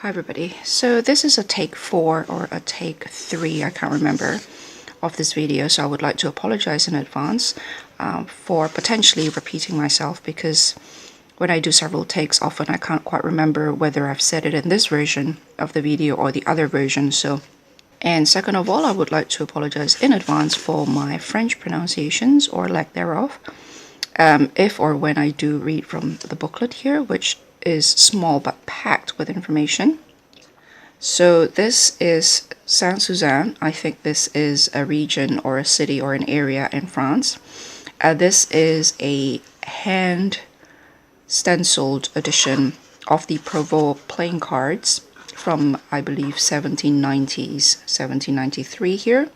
Hi everybody, so this is a take 4 or a take 3, I can't remember, of this video, so I would like to apologize in advance for potentially repeating myself, because when I do several takes often I can't quite remember whether I've said it in this version of the video or the other version. And second of all, I would like to apologize in advance for my French pronunciations or lack thereof, if or when I do read from the booklet here, which is small but packed with information. So this is Saint Suzanne. I think this is a region or a city or an area in France. This is a hand stenciled edition of the Provost playing cards from, I believe, 1790s, 1793 here.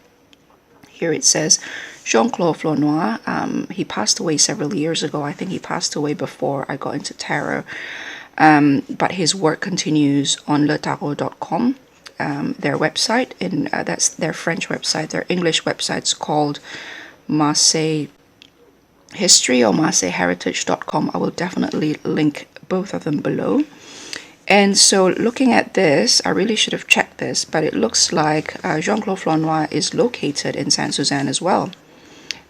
Here it says Jean Claude Flornoy. He passed away several years ago. I think he passed away before I got into tarot. But his work continues on letarot.com, their website, that's their French website. Their English website's called Marseille History or marseilleheritage.com. I will definitely link both of them below. And so looking at this, I really should have checked this, but it looks like Jean Claude Flornoy is located in Saint Suzanne as well,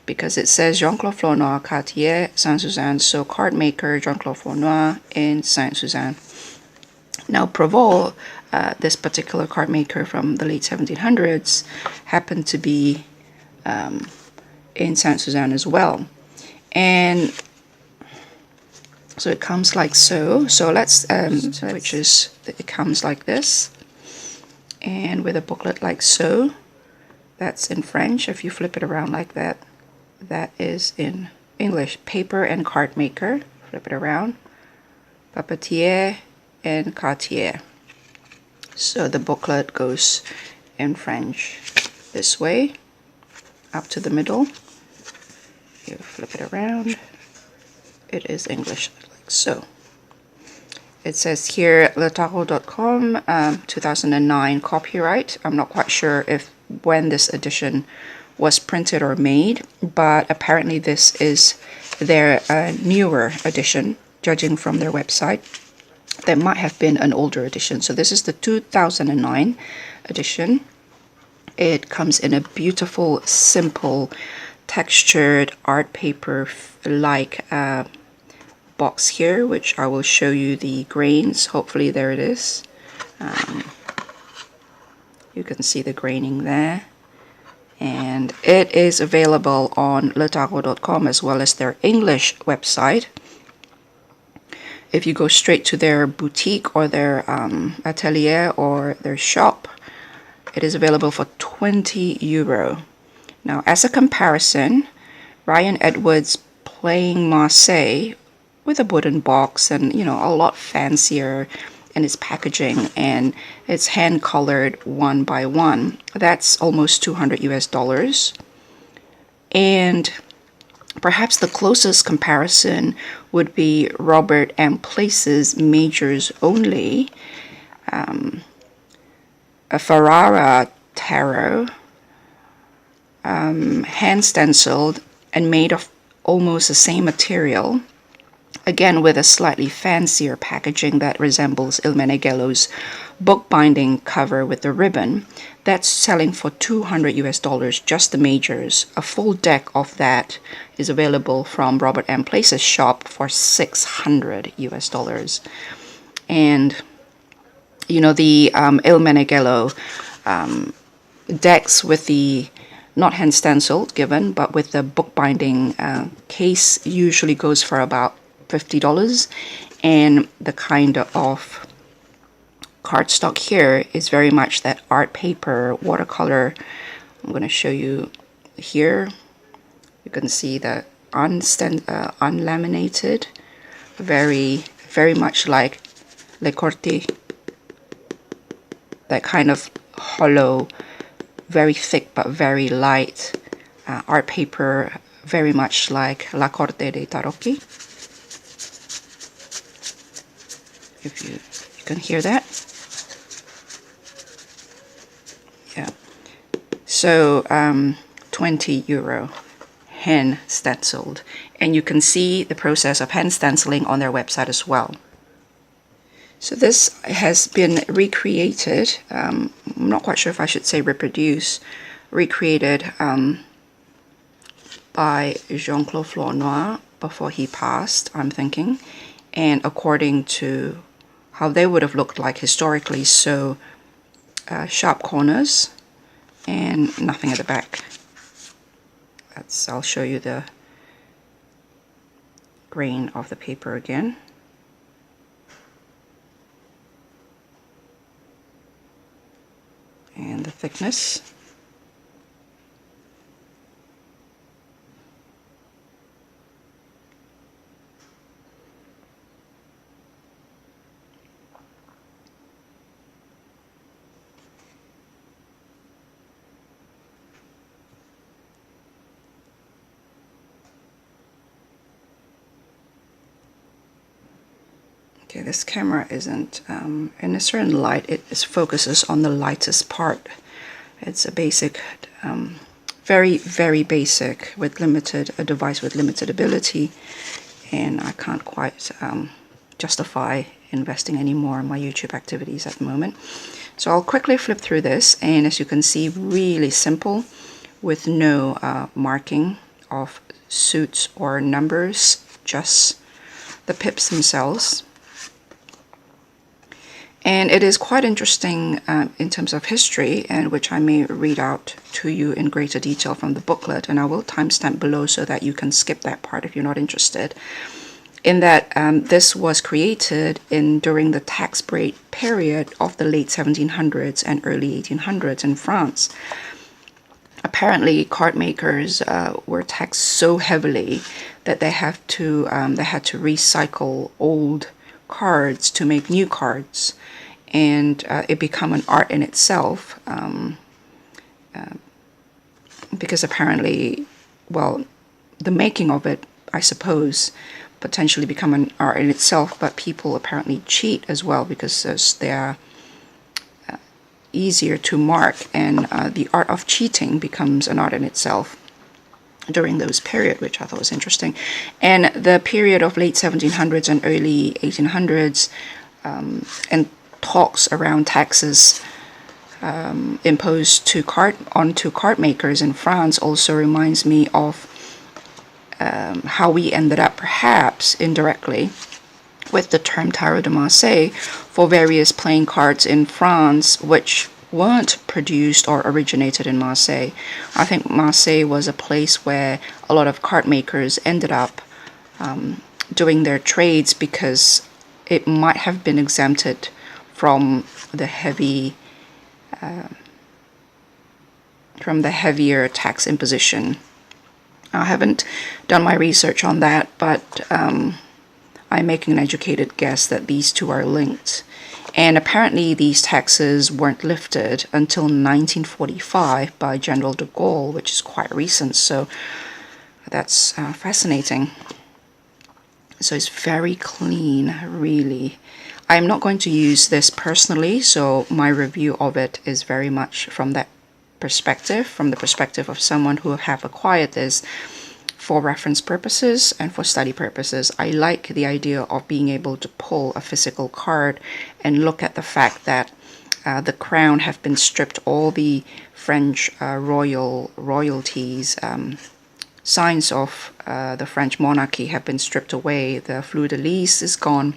because it says Jean Claude Flornoy, Cartier, Saint Suzanne. So card maker Jean Claude Flornoy in Saint Suzanne. Now Provost, this particular card maker from the late 1700s, happened to be in Saint Suzanne as well. And so it comes like so. So let's, it comes like this, and with a booklet like so. That's in French. If you flip it around like that, that is in English. Paper and card maker. Flip it around. Papetier and Cartier. So the booklet goes in French this way, up to the middle. You flip it around. It is English like so. It says here letarot.com, 2009 copyright. I'm not quite sure if when this edition was printed or made, but apparently this is their newer edition, judging from their website. There might have been an older edition. So this is the 2009 edition. It comes in a beautiful, simple, textured art paper like box here, which I will show you the grains. Hopefully there it is. You can see the graining there. And it is available on letarot.com as well as their English website. If you go straight to their boutique or their atelier or their shop, it is available for €20. Now, as a comparison, Ryan Edwards playing Marseille with a wooden box and, you know, a lot fancier in its packaging, and it's hand colored one by one. That's almost $200. And perhaps the closest comparison would be Robert M. Place's Majors Only, a Ferrara tarot, hand stenciled and made of almost the same material, again with a slightly fancier packaging that resembles Il Meneghello's bookbinding cover with the ribbon. That's selling for $200, just the majors. A full deck of that is available from Robert M. Place's shop for $600. And you know, the Il Meneghello decks with the not hand stenciled given, but with the bookbinding case usually goes for about $50, and the kind of cardstock here is very much that art paper watercolor. I'm going to show you here. You can see the unlaminated, very much like Le Corte, that kind of hollow, very thick but very light art paper, very much like La Corte dei Tarocchi. If you can hear that. Yeah. So €20 hand stenciled, and you can see the process of hand stenciling on their website as well. So this has been recreated, I'm not quite sure if I should say reproduce, recreated by Jean Claude Flornoy before he passed, I'm thinking, and according to how they would have looked like historically, so sharp corners and nothing at the back. I'll show you the grain of the paper again. And the thickness. Okay, this camera isn't in a certain light. It focuses on the lightest part. It's a basic, very basic with a device with limited ability, and I can't quite justify investing any more in my YouTube activities at the moment. So I'll quickly flip through this, and as you can see, really simple with no marking of suits or numbers, just the pips themselves. And it is quite interesting in terms of history, and which I may read out to you in greater detail from the booklet, and I will timestamp below so that you can skip that part if you're not interested, in that this was created during the tax break period of the late 1700s and early 1800s in France. Apparently, card makers were taxed so heavily that they had to recycle old cards to make new cards, and it became an art in itself, because apparently, well, the making of it, I suppose, potentially become an art in itself, but people apparently cheat as well because they're easier to mark, and the art of cheating becomes an art in itself during those period, which I thought was interesting. And the period of late 1700s and early 1800s, and talks around taxes imposed onto card makers in France also reminds me of how we ended up, perhaps indirectly, with the term tarot de Marseille for various playing cards in France which weren't produced or originated in Marseille. I think Marseille was a place where a lot of card makers ended up doing their trades because it might have been exempted from the heavier tax imposition. I haven't done my research on that, but I'm making an educated guess that these two are linked. And apparently these taxes weren't lifted until 1945 by General de Gaulle, which is quite recent, so that's fascinating. So it's very clean, really. I'm not going to use this personally, so my review of it is very much from that perspective, from the perspective of someone who have acquired this for reference purposes and for study purposes. I like the idea of being able to pull a physical card and look at the fact that the crown have been stripped, all the French royalties, signs of the French monarchy have been stripped away. The fleur-de-lis is gone.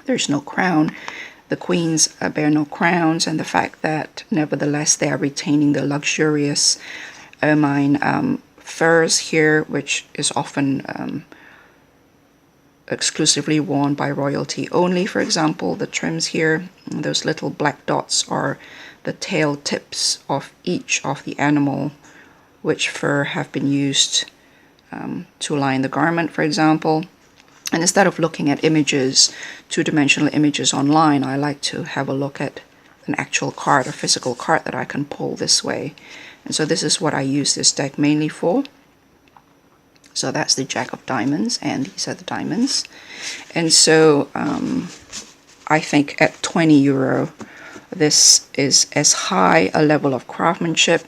There's no crown. The queens bear no crowns, and the fact that nevertheless they are retaining the luxurious ermine furs here, which is often exclusively worn by royalty only. For example, the trims here, those little black dots are the tail tips of each of the animal which fur have been used to line the garment, for example. And instead of looking at images, two-dimensional images online, I like to have a look at an actual card, a physical card that I can pull this way. And so this is what I use this deck mainly for. So that's the Jack of Diamonds, and these are the diamonds. And so I think at €20, this is as high a level of craftsmanship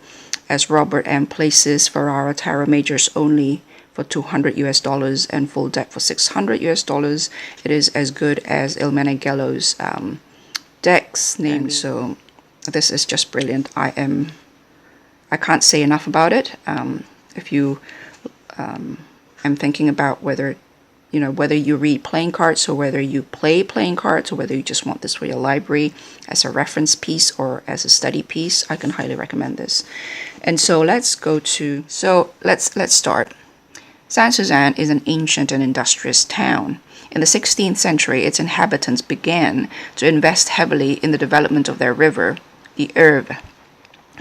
as Robert M. Place's Ferrara Tarot Majors only for 200 US dollars and full deck for 600 US dollars. It is as good as Il Meneghello's decks named. So this is just brilliant. I can't say enough about it. If you am thinking about whether you read playing cards or whether you play playing cards or whether you just want this for your library as a reference piece or as a study piece, I can highly recommend this. And so let's start. Saint Suzanne is an ancient and industrious town. In the 16th century, its inhabitants began to invest heavily in the development of their river, the Erve.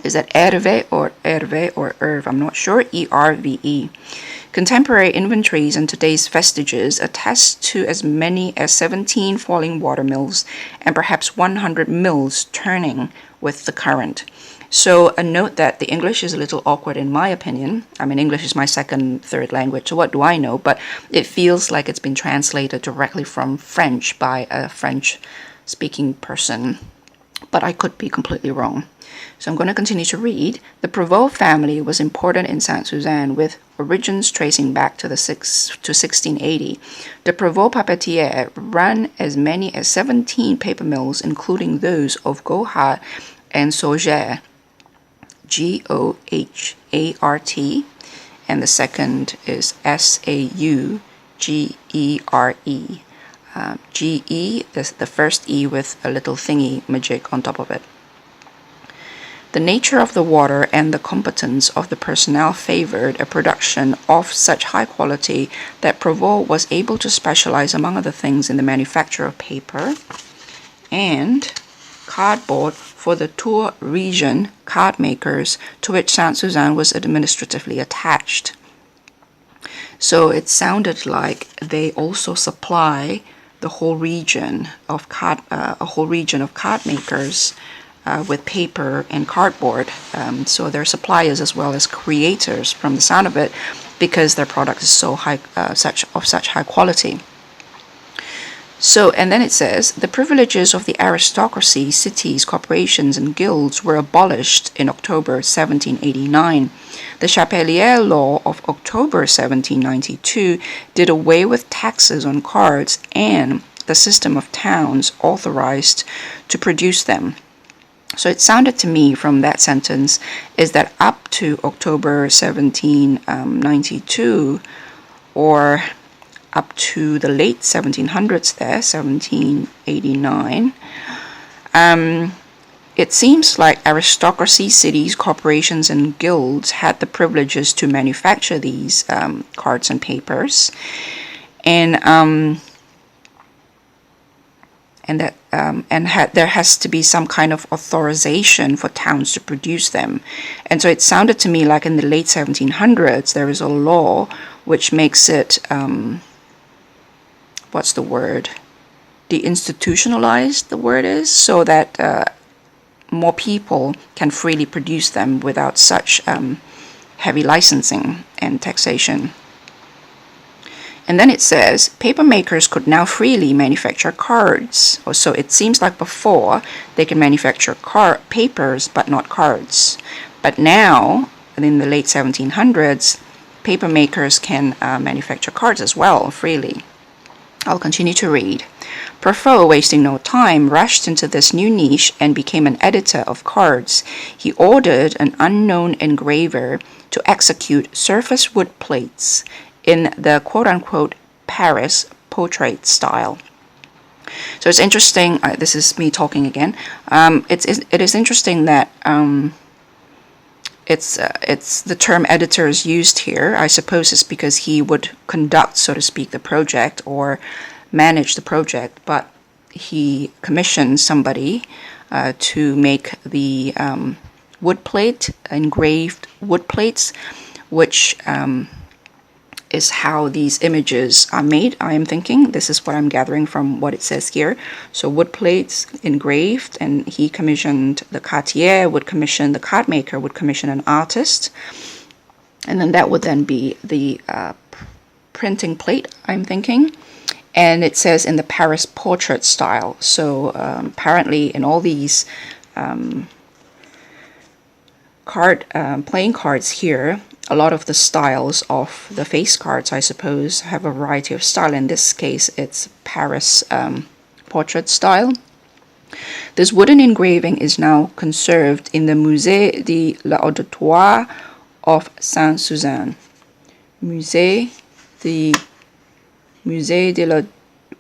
Is that Erve or Erve? I'm not sure. ERVE. Contemporary inventories and today's vestiges attest to as many as 17 falling water mills and perhaps 100 mills turning with the current. So a note that the English is a little awkward in my opinion. I mean, English is my third language, so what do I know? But it feels like it's been translated directly from French by a French-speaking person. But I could be completely wrong. So I'm going to continue to read. The Provost family was important in Saint Suzanne, with origins tracing back to 1680. The Provost papetier ran as many as 17 paper mills, including those of Gohart and Saugère, Gohart, and the second is Saugere. GE, the first E with a little thingy magic on top of it. The nature of the water and the competence of the personnel favored a production of such high quality that Provost was able to specialize, among other things, in the manufacture of paper and cardboard for the Tours region card makers, to which Saint Suzanne was administratively attached. So it sounded like they also supply the whole region of card makers with paper and cardboard. So they're suppliers as well as creators, from the sound of it, because their product is so high, such high quality. So, and then it says, the privileges of the aristocracy, cities, corporations, and guilds were abolished in October 1789. The Chapelier law of October 1792 did away with taxes on cards and the system of towns authorized to produce them. So it sounded to me from that sentence is that up to October 1792, or up to the late 1700s there, 1789, it seems like aristocracy, cities, corporations, and guilds had the privileges to manufacture these cards and papers, and there has to be some kind of authorization for towns to produce them. And so it sounded to me like in the late 1700s there is a law which makes it what's the word? Deinstitutionalized, the word is, so that more people can freely produce them without such heavy licensing and taxation. And then it says, paper makers could now freely manufacture cards. So it seems like before they can manufacture papers but not cards. But now, in the late 1700s, paper makers can manufacture cards as well, freely. I'll continue to read. Provost, wasting no time, rushed into this new niche and became an editor of cards. He ordered an unknown engraver to execute surface wood plates in the quote-unquote Paris portrait style. So it's interesting, this is me talking again, it is interesting that it's the term editor is used here. I suppose it's because he would conduct, so to speak, the project or manage the project, but he commissioned somebody to make the wood plate, engraved wood plates, which is how these images are made, I am thinking. This is what I'm gathering from what it says here. So wood plates engraved, and he commissioned the cartier, would commission the card maker, would commission an artist, and then that would then be the printing plate, I'm thinking. And it says in the Paris portrait style. So apparently in all these playing cards here, a lot of the styles of the face cards, I suppose, have a variety of style. In this case, it's Paris portrait style. This wooden engraving is now conserved in the Musée de l'Auditoire of Saint Suzanne. Musée de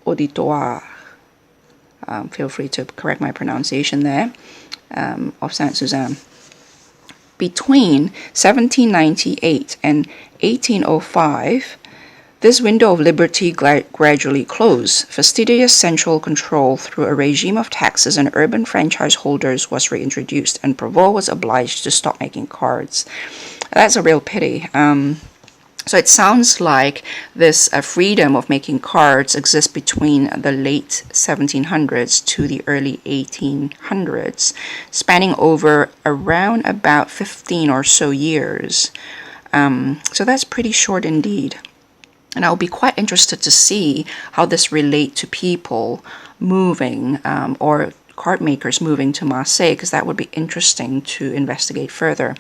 l'Auditoire. Feel free to correct my pronunciation there, of Saint Suzanne. Between 1798 and 1805, this window of liberty gradually closed. Fastidious central control through a regime of taxes and urban franchise holders was reintroduced, and Provost was obliged to stop making cards. That's a real pity. So it sounds like this freedom of making cards exists between the late 1700s to the early 1800s, spanning over around about 15 or so years. So that's pretty short indeed. And I'll be quite interested to see how this relates to people moving or card makers moving to Marseille, because that would be interesting to investigate further.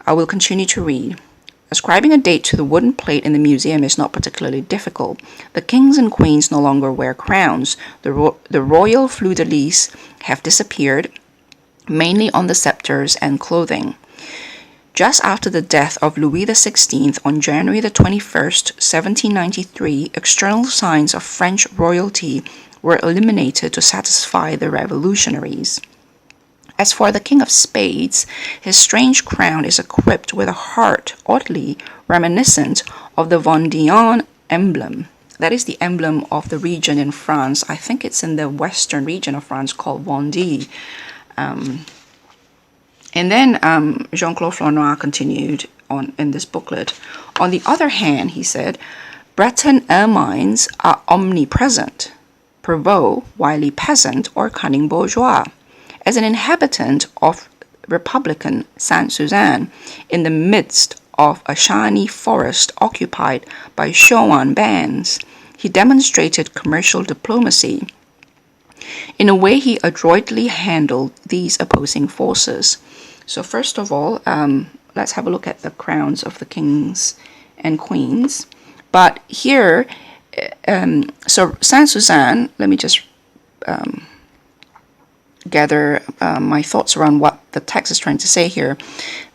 I will continue to read. Ascribing a date to the wooden plate in the museum is not particularly difficult. The kings and queens no longer wear crowns. The royal fleur-de-lis have disappeared, mainly on the scepters and clothing. Just after the death of Louis XVI on January the 21st, 1793, external signs of French royalty were eliminated to satisfy the revolutionaries. As for the King of Spades, his strange crown is equipped with a heart, oddly reminiscent of the Vendéan emblem. That is the emblem of the region in France. I think it's in the western region of France called Vendée. And then Jean Claude Flornoy continued on in this booklet. On the other hand, he said, Breton ermines are omnipresent. Provost, wily peasant, or cunning bourgeois. As an inhabitant of Republican Saint Suzanne, in the midst of a shiny forest occupied by Chouannerie bands, he demonstrated commercial diplomacy. In a way, he adroitly handled these opposing forces. So first of all, let's have a look at the crowns of the kings and queens. But here, so Saint Suzanne, let me just gather my thoughts around what the text is trying to say here.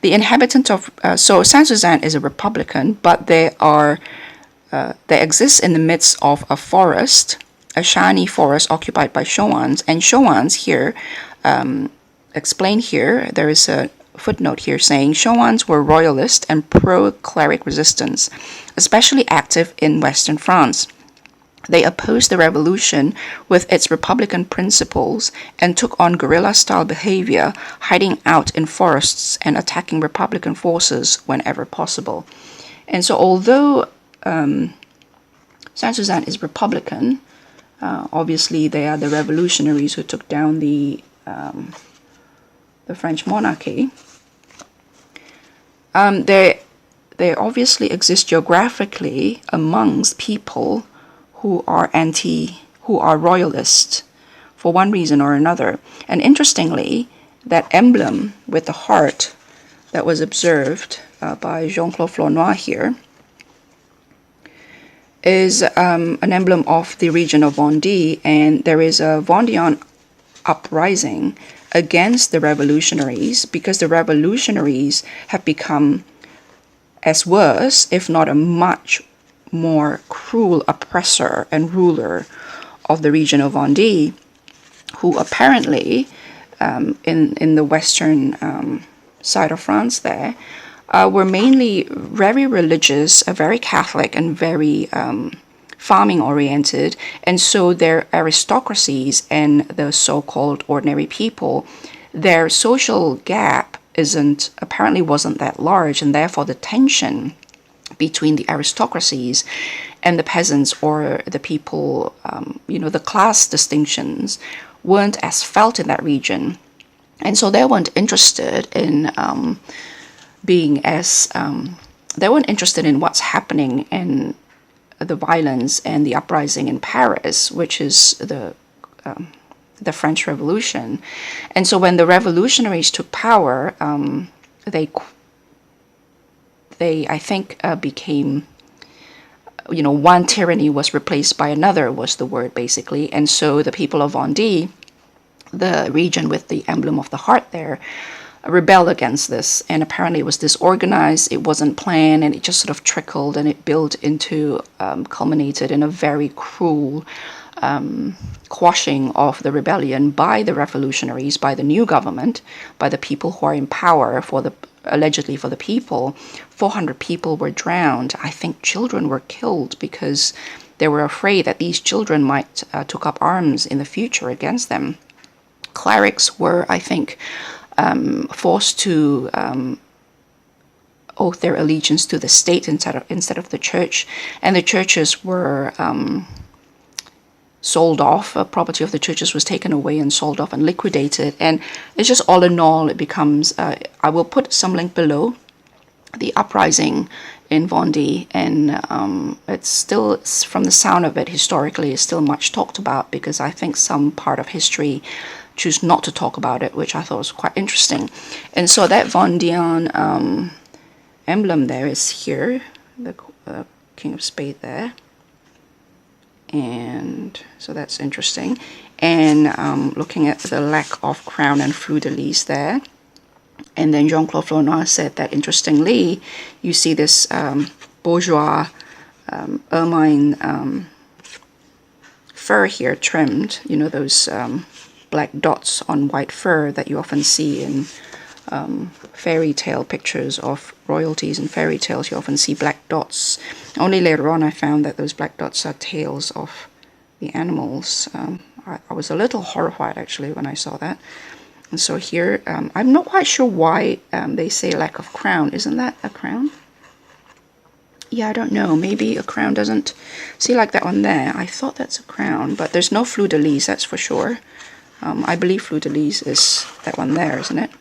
The inhabitant of, so Saint Suzanne is a republican, but they exist in the midst of a forest, a shiny forest occupied by Chouans. And Chouans here, explained here, there is a footnote here saying Chouans were royalist and pro-cleric resistance, especially active in Western France. They opposed the revolution with its republican principles and took on guerrilla-style behavior, hiding out in forests and attacking republican forces whenever possible. And so although Saint Suzanne is republican, obviously they are the revolutionaries who took down the French monarchy. They obviously exist geographically amongst people who are royalist for one reason or another. And interestingly, that emblem with the heart that was observed by Jean Claude Flornoy here is an emblem of the region of Vendée, and there is a Vendéan uprising against the revolutionaries, because the revolutionaries have become as worse, if not a much more cruel oppressor and ruler of the region of Vendée, who apparently in the western side of France there were mainly very religious, very Catholic, and very farming oriented, and so their aristocracies and the so-called ordinary people, their social gap apparently wasn't that large, and therefore the tension between the aristocracies and the peasants or the people, the class distinctions weren't as felt in that region, and so they weren't interested in they weren't interested in what's happening in the violence and the uprising in Paris, which is the French Revolution. And so when the revolutionaries took power, they, I think, became, one tyranny was replaced by another, was the word basically. And so the people of Vendee, the region with the emblem of the heart there, rebelled against this. And apparently it was disorganized, it wasn't planned, and it just sort of trickled, and it built into, culminated in a very cruel quashing of the rebellion by the revolutionaries, by the new government, by the people who are in power allegedly for the people. 400 people were drowned. I think children were killed because they were afraid that these children might took up arms in the future against them. Clerics were, I think, forced to oath their allegiance to the state instead of the church, and the churches were sold off. Property of the churches was taken away and sold off and liquidated. And it's just, all in all, it becomes, I will put some link below, the uprising in Vendee, and it's still, from the sound of it, historically, is still much talked about, because I think some part of history choose not to talk about it, which I thought was quite interesting. And so that Vendean emblem there is here, the King of Spades there. And so that's interesting. And looking at the lack of crown and fleur-de-lis there. And then Jean Claude Flornoy said that, interestingly, you see this bourgeois ermine fur here trimmed, those black dots on white fur that you often see in fairy tale pictures of royalties and fairy tales. You often see black dots. Only later on I found that those black dots are tails of the animals. I was a little horrified actually when I saw that. And so here, I'm not quite sure why they say lack of crown. Isn't that a crown? Yeah, I don't know. Maybe a crown doesn't... See, like that one there. I thought that's a crown, but there's no fleur-de-lis, that's for sure. I believe fleur-de-lis is that one there, isn't it?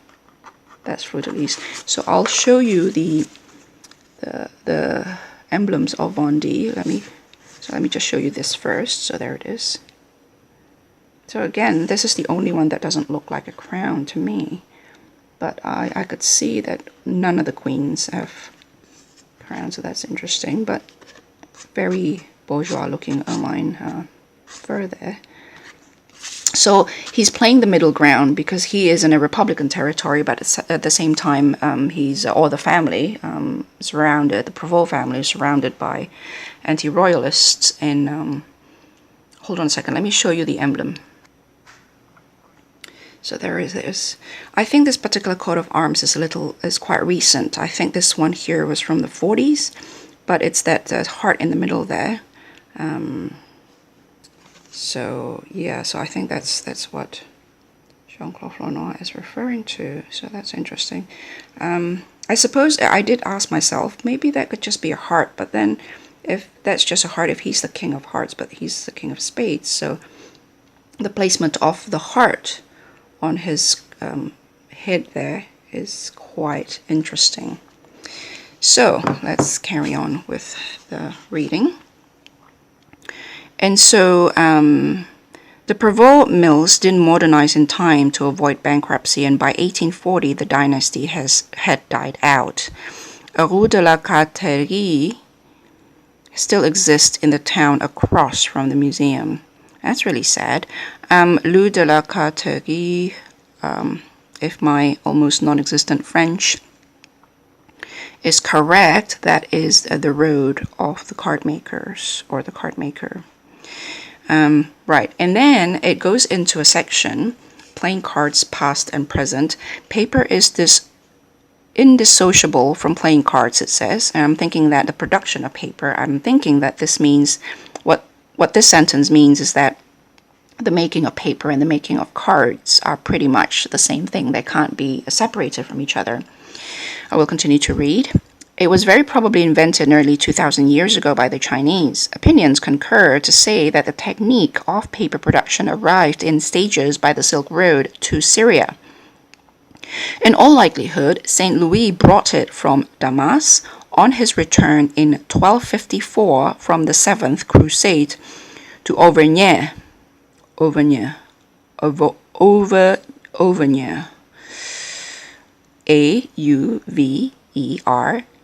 That's fleur-de-lis. So I'll show you the emblems of Vendee. Let me just show you this first. So there it is. So again, this is the only one that doesn't look like a crown to me. But I could see that none of the queens have crowns, so that's interesting. But very bourgeois looking ermine fur there. So he's playing the middle ground because he is in a Republican territory, but at the same time, the family surrounded, the Provost family is surrounded by anti-royalists. And hold on a second, let me show you the emblem. So there is this. I think this particular coat of arms is quite recent. I think this one here was from the 40s, but it's that heart in the middle there. So yeah, so I think that's what Jean Claude Flornoy is referring to. So that's interesting. I suppose I did ask myself, maybe that could just be a heart, but then if that's just a heart, if he's the King of Hearts, but he's the King of Spades, so the placement of the heart on his head there is quite interesting. So let's carry on with the reading. And so the Provost mills didn't modernize in time to avoid bankruptcy, and by 1840 the dynasty had died out. A Rue de la Carterie still exists in the town across from the museum. That's really sad. Rue de la Carterie, if my almost non-existent French is correct, that is the road of the card makers, or the card maker. Right, and then it goes into a section, playing cards past and present. Paper is this indissociable from playing cards, it says. And I'm thinking that the production of paper, I'm thinking that this means, what this sentence means is that the making of paper and the making of cards are pretty much the same thing. They can't be separated from each other. I will continue to read. It was very probably invented nearly 2,000 years ago by the Chinese. Opinions concur to say that the technique of paper production arrived in stages by the Silk Road to Syria. In all likelihood, St. Louis brought it from Damas on his return in 1254 from the 7th Crusade to Auvergne. Auvergne.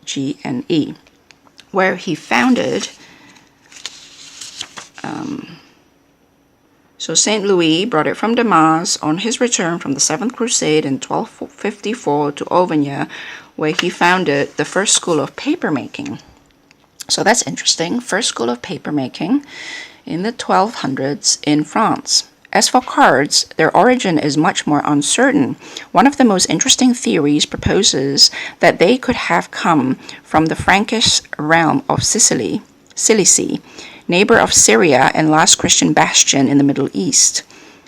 Gne, where he founded. So St. Louis brought it from Damas on his return from the Seventh Crusade in 1254 to Auvergne, where he founded the first school of papermaking. So that's interesting. First school of papermaking in the 1200s in France. As for cards, their origin is much more uncertain. One of the most interesting theories proposes that they could have come from the Frankish realm of Cilicia, neighbor of Syria and last Christian bastion in the Middle East.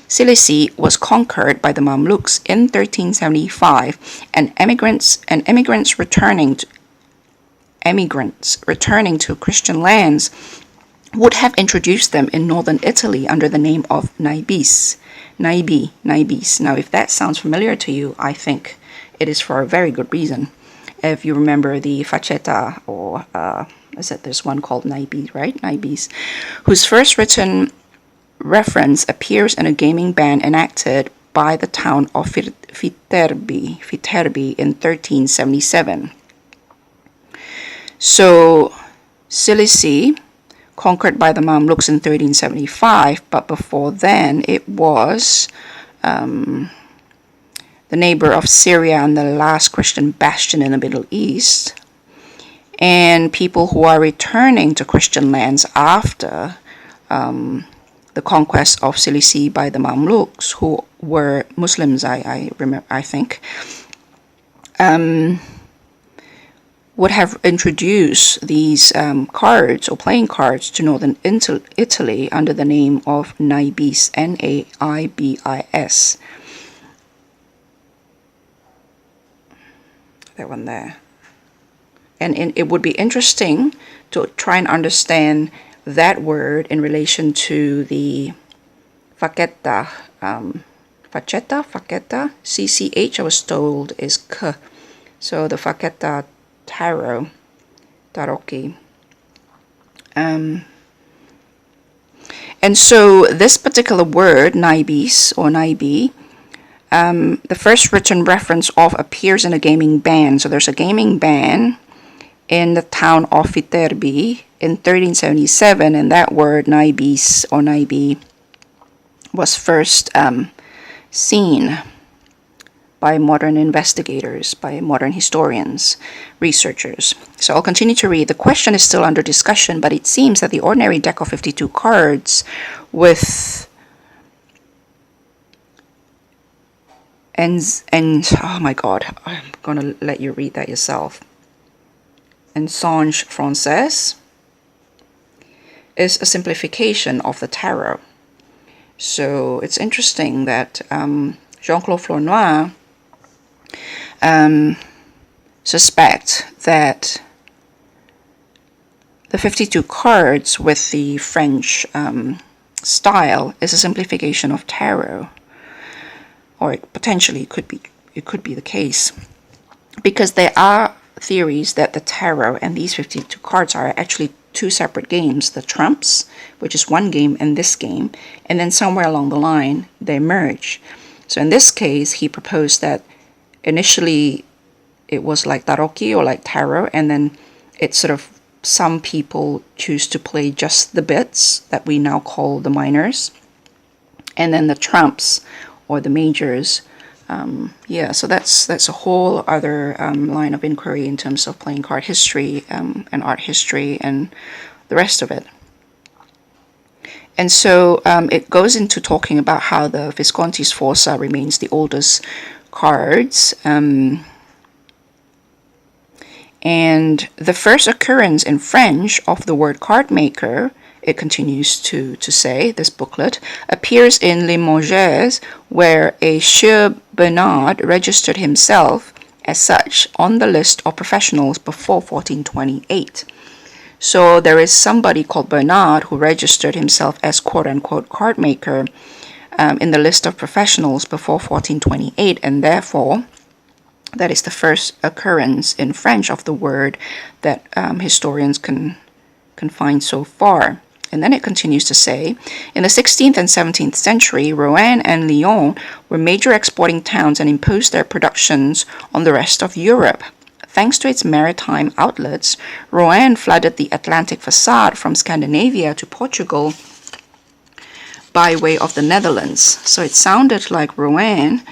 Cilicia was conquered by the Mamluks in 1375, and immigrants returning to Christian lands would have introduced them in northern Italy under the name of naibis. Now, if that sounds familiar to you, I think it is for a very good reason. If you remember the facetta, or is it this one called naibi, right? Naibis, whose first written reference appears in a gaming ban enacted by the town of Viterbi in 1377. So, Cilicia, conquered by the Mamluks in 1375, but before then it was the neighbor of Syria and the last Christian bastion in the Middle East. And people who are returning to Christian lands after the conquest of Cilicia by the Mamluks, who were Muslims, I think, would have introduced these cards or playing cards to northern Italy under the name of naibis, Naibis. That one there. And it would be interesting to try and understand that word in relation to the facetta, CCH I was told is K. So the facetta tarot, tarocchi. And so this particular word, naibis or naibi, the first written reference of appears in a gaming ban. So there's a gaming ban in the town of Viterbi in 1377, and that word naibis or naibi was first seen by modern investigators, by modern historians, researchers. So I'll continue to read. The question is still under discussion, but it seems that the ordinary deck of 52 cards with and oh my god, I'm gonna let you read that yourself. Ensange Française is a simplification of the tarot. So it's interesting that Jean Claude Flornoy suspect that the 52 cards with the French style is a simplification of tarot, or it potentially could be the case, because there are theories that the tarot and these 52 cards are actually two separate games: the trumps, which is one game, and this game, and then somewhere along the line they merge. So in this case, he proposed that initially it was like tarocchi or like tarot, and then it's sort of some people choose to play just the bits that we now call the minors, and then the trumps or the majors. So that's a whole other line of inquiry in terms of playing card history and art history and the rest of it. And so it goes into talking about how the Visconti Sforza remains the oldest cards. And the first occurrence in French of the word card maker, it continues to say, this booklet, appears in Les Mongers, where a Sieur Bernard registered himself as such on the list of professionals before 1428. So there is somebody called Bernard who registered himself as quote-unquote card maker in the list of professionals before 1428, and therefore that is the first occurrence in French of the word that historians can find so far. And then it continues to say, in the 16th and 17th century, Rouen and Lyon were major exporting towns and imposed their productions on the rest of Europe. thanks to its maritime outlets, Rouen flooded the Atlantic facade from Scandinavia to Portugal by way of the Netherlands. So it sounded like Rouen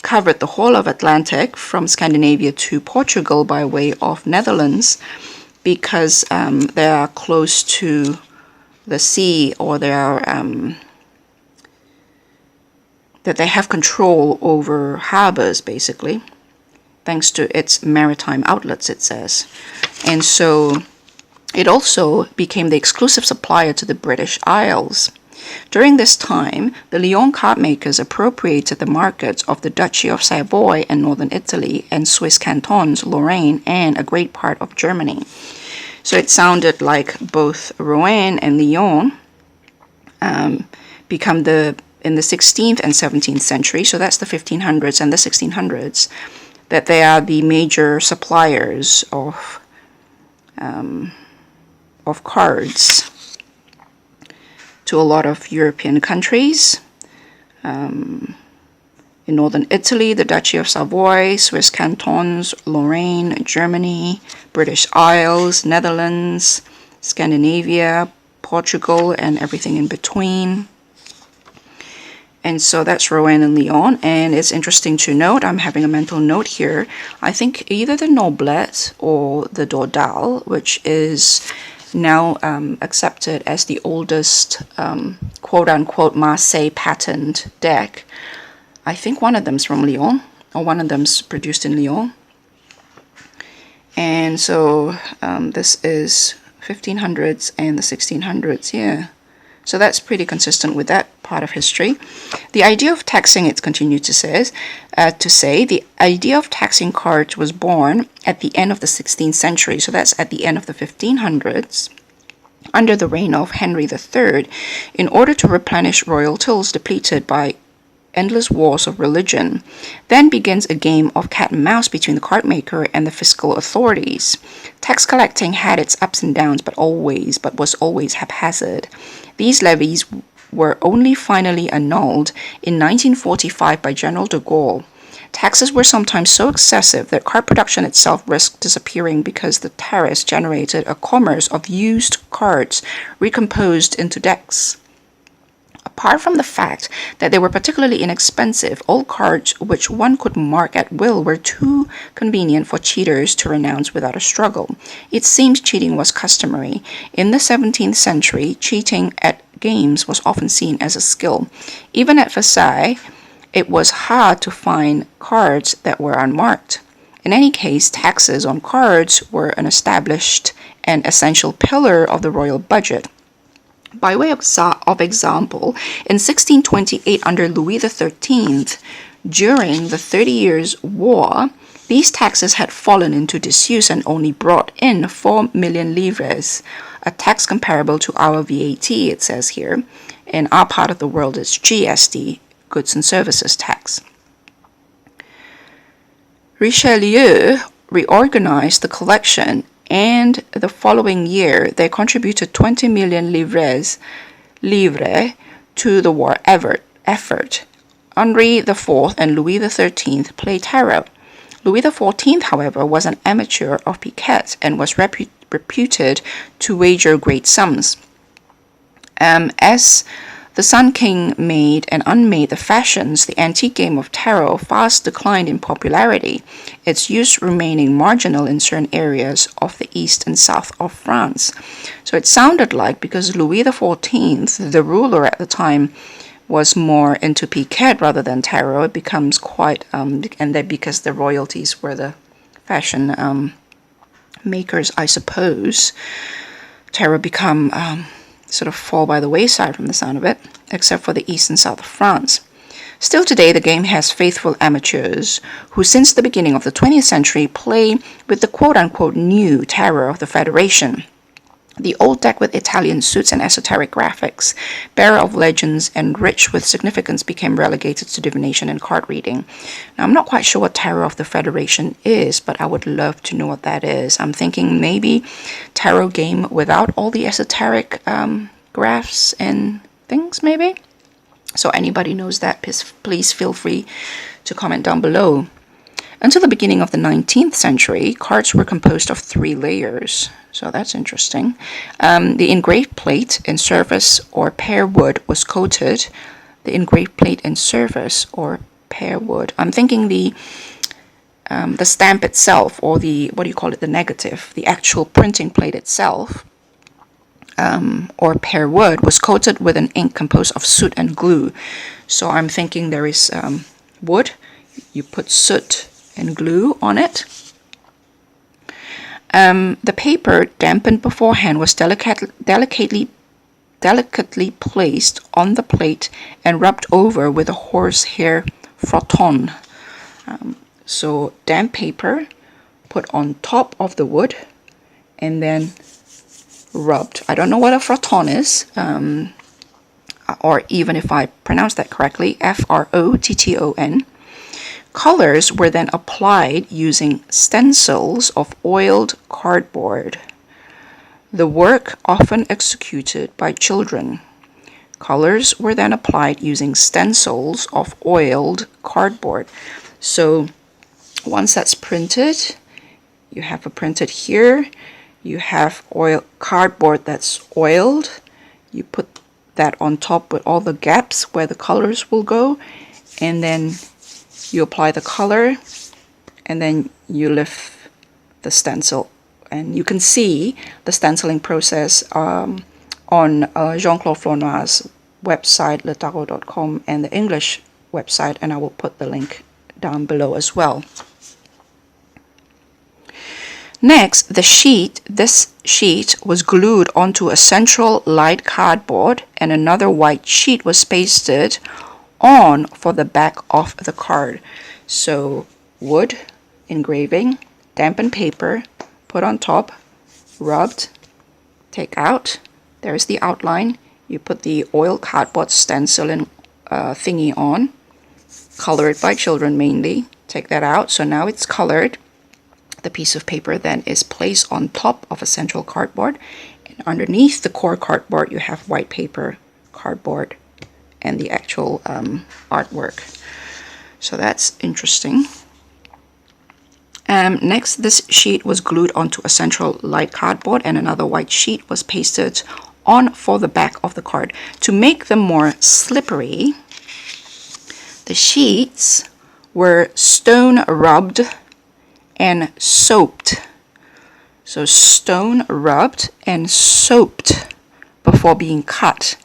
covered the whole of Atlantic from Scandinavia to Portugal by way of Netherlands, because they are close to the sea, or they are that they have control over harbors, basically, thanks to its maritime outlets, it says. And so it also became the exclusive supplier to the British Isles. During this time, the Lyon card makers appropriated the markets of the Duchy of Savoy and northern Italy, and Swiss cantons, Lorraine, and a great part of Germany. So it sounded like both Rouen and Lyon become in the 16th and 17th century, so that's the 1500s and the 1600s, that they are the major suppliers of cards to a lot of European countries. In northern Italy, the Duchy of Savoy, Swiss cantons, Lorraine, Germany, British Isles, Netherlands, Scandinavia, Portugal, and everything in between. And so that's Rouen and Lyon. And it's interesting to note, I'm having a mental note here, I think either the Noblet or the Dordal, which is now accepted as the oldest quote-unquote Marseille patterned deck, I think one of them's from Lyon, or one of them's produced in Lyon. And so this is 1500s and the 1600s, yeah. So that's pretty consistent with that part of history. The idea of taxing, it continued to say, the idea of taxing cards was born at the end of the 16th century. So that's at the end of the 1500s, under the reign of Henry III, in order to replenish royal tills depleted by endless wars of religion. Then begins a game of cat and mouse between the card maker and the fiscal authorities. Tax collecting had its ups and downs, but was always haphazard. These levies were only finally annulled in 1945 by General de Gaulle. Taxes were sometimes so excessive that card production itself risked disappearing because the tariffs generated a commerce of used cards recomposed into decks. Apart from the fact that they were particularly inexpensive, old cards which one could mark at will were too convenient for cheaters to renounce without a struggle. It seems cheating was customary. In the 17th century, cheating at games was often seen as a skill. Even at Versailles, it was hard to find cards that were unmarked. In any case, taxes on cards were an established and essential pillar of the royal budget. By way of example, in 1628 under Louis XIII, during the 30 Years' War, these taxes had fallen into disuse and only brought in 4 million livres, a tax comparable to our VAT, it says here. In our part of the world, it's GST, Goods and Services Tax. Richelieu reorganized the collection, and the following year they contributed 20 million livres to the war effort. Henri IV and Louis XIII played tarot. Louis XIV, however, was an amateur of piquet and was reputed to wager great sums. As the Sun King made and unmade the fashions, the antique game of tarot fast declined in popularity, its use remaining marginal in certain areas of the east and south of France. So it sounded like, because Louis XIV, the ruler at the time, was more into piquet rather than tarot, it becomes quite, and that because the royalties were the fashion makers, I suppose, tarot become sort of fall by the wayside from the sound of it, except for the east and south of France. Still today, the game has faithful amateurs who, since the beginning of the 20th century, play with the quote-unquote new tarot of the Federation. The old deck with Italian suits and esoteric graphics, bearer of legends and rich with significance, became relegated to divination and card reading. Now, I'm not quite sure what tarot of the Federation is, but I would love to know what that is. I'm thinking maybe tarot game without all the esoteric graphs and things, maybe? So anybody knows that, please feel free to comment down below. Until the beginning of the 19th century, cards were composed of 3 layers. So that's interesting. The engraved plate in surface or pear wood was coated. The engraved plate in surface or pear wood. I'm thinking the stamp itself, or the, what do you call it, the negative, the actual printing plate itself, or pear wood, was coated with an ink composed of soot and glue. So I'm thinking there is wood, you put soot and glue on it. The paper, dampened beforehand, was delicately placed on the plate and rubbed over with a horsehair frotton. So damp paper put on top of the wood and then rubbed. I don't know what a frotton is, or even if I pronounce that correctly, Frotton. Colors were then applied using stencils of oiled cardboard. The work often executed by children. Colors were then applied using stencils of oiled cardboard. So once that's printed, you have a printed here, you have oil cardboard that's oiled, you put that on top with all the gaps where the colors will go, and then you apply the color, and then you lift the stencil. And you can see the stenciling process on Jean Claude Flornoy's website, letarot.com, and the English website, and I will put the link down below as well. Next, this sheet was glued onto a central light cardboard, and another white sheet was pasted on for the back of the card. So wood, engraving, dampened paper, put on top, rubbed, take out. There's the outline. You put the oil cardboard stenciling thingy on, colored by children mainly. Take that out. So now it's colored. The piece of paper then is placed on top of a central cardboard, and underneath the core cardboard you have white paper, cardboard, and the actual artwork. So that's interesting. Next, this sheet was glued onto a central light cardboard, and another white sheet was pasted on for the back of the card. To make them more slippery, the sheets were stone rubbed and soaped. So stone rubbed and soaped before being cut.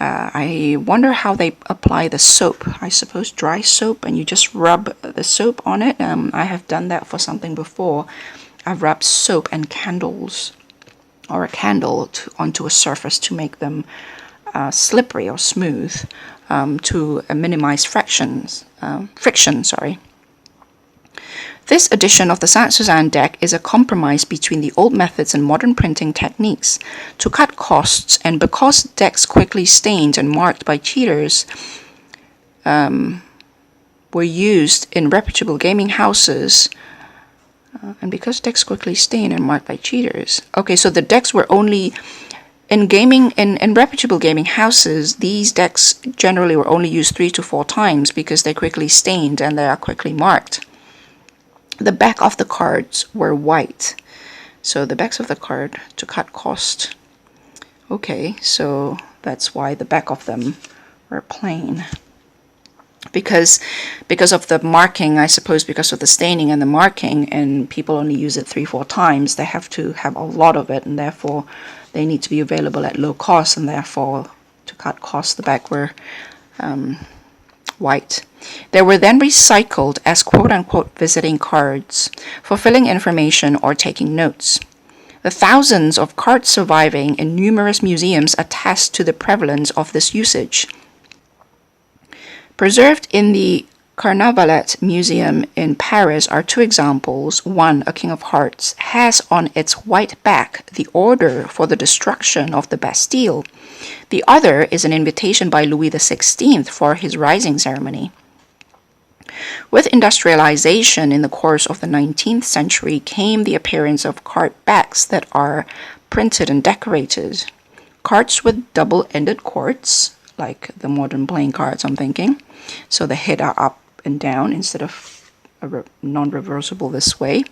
I wonder how they apply the soap. I suppose dry soap, and you just rub the soap on it. I have done that for something before. I've rubbed soap and candles, or a candle, onto a surface to make them slippery or smooth, to minimize friction. This edition of the Saint Suzanne deck is a compromise between the old methods and modern printing techniques. To cut costs, and because decks quickly stained and marked by cheaters were used in reputable gaming houses, and because decks quickly stained and marked by cheaters. Okay, so the decks were only in gaming, in reputable gaming houses, these decks generally were only used 3 to 4 times because they're quickly stained and they are quickly marked. The back of the cards were white. So the backs of the card to cut cost. Okay, so that's why the back of them were plain. Because of the marking, I suppose, because of the staining and the marking, and people only use it 3-4 times, they have to have a lot of it, and therefore they need to be available at low cost, and therefore to cut costs, the back were white. They were then recycled as quote-unquote visiting cards for filling information or taking notes. The thousands of cards surviving in numerous museums attest to the prevalence of this usage. Preserved in the Carnavalet Museum in Paris are 2 examples. One, a King of Hearts, has on its white back the order for the destruction of the Bastille. The other is an invitation by Louis XVI for his rising ceremony. With industrialization in the course of the 19th century came the appearance of card backs that are printed and decorated. Cards with double-ended cords, like the modern playing cards I'm thinking. So the head are up and down instead of non-reversible this way.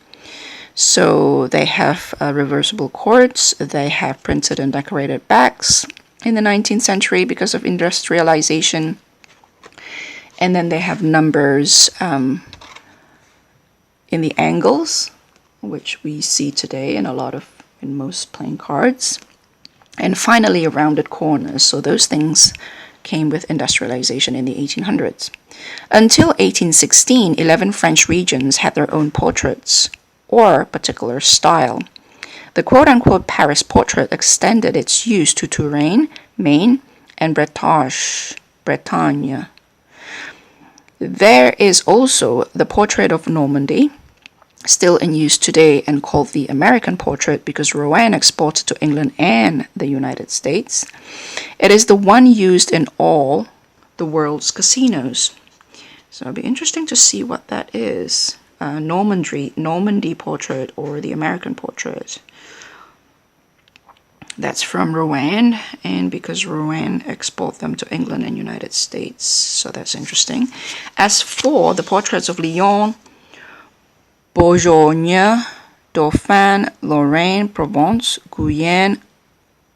So they have reversible cords. They have printed and decorated backs in the 19th century because of industrialization. And then they have numbers in the angles, which we see today in most playing cards. And finally, rounded corners. So those things came with industrialization in the 1800s. Until 1816, 11 French regions had their own portraits or particular style. The quote-unquote Paris portrait extended its use to Touraine, Maine, and Bretagne. There is also the portrait of Normandy, still in use today and called the American portrait because Rouen exported to England and the United States. It is the one used in all the world's casinos. So it'll be interesting to see what that is. Normandy portrait or the American portrait. That's from Rouen, and because Rouen export them to England and United States. So that's interesting. As for the portraits of Lyon, Bourgogne, Dauphin, Lorraine, Provence, Guyenne,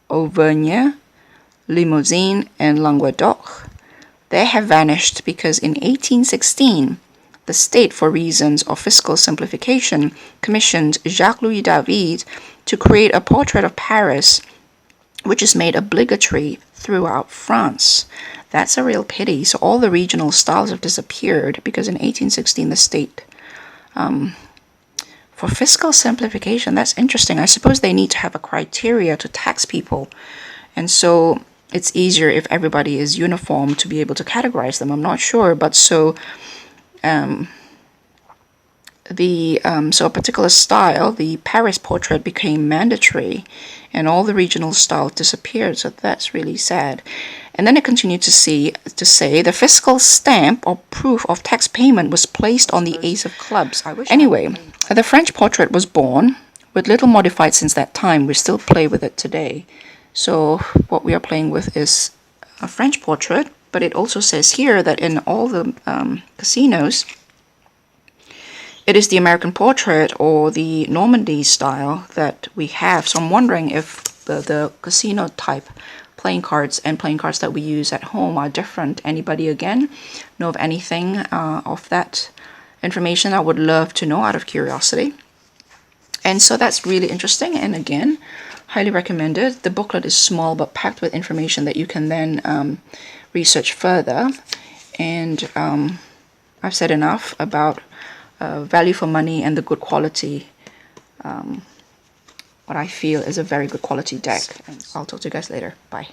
Auvergne, Limousin, and Languedoc, they have vanished because in 1816, the state, for reasons of fiscal simplification, commissioned Jacques-Louis David to create a portrait of Paris, which is made obligatory throughout France. That's a real pity. So all the regional styles have disappeared because in 1816, the state, for fiscal simplification, that's interesting. I suppose they need to have a criteria to tax people. And so it's easier if everybody is uniform to be able to categorize them. I'm not sure, but so so a particular style, the Paris portrait, became mandatory, and all the regional styles disappeared. So that's really sad. And then it continued to say the fiscal stamp or proof of tax payment was placed on the ace of clubs. Anyway, the French portrait was born, with little modified since that time. We still play with it today. So what we are playing with is a French portrait, but it also says here that in all the casinos, it is the American portrait or the Normandy style that we have. So I'm wondering if the casino type playing cards and playing cards that we use at home are different. Anybody again know of anything of that information? I would love to know out of curiosity. And so that's really interesting, and again, highly recommended. The booklet is small but packed with information that you can then research further. And I've said enough about value for money and the good quality, what I feel is a very good quality deck. And I'll talk to you guys later. Bye.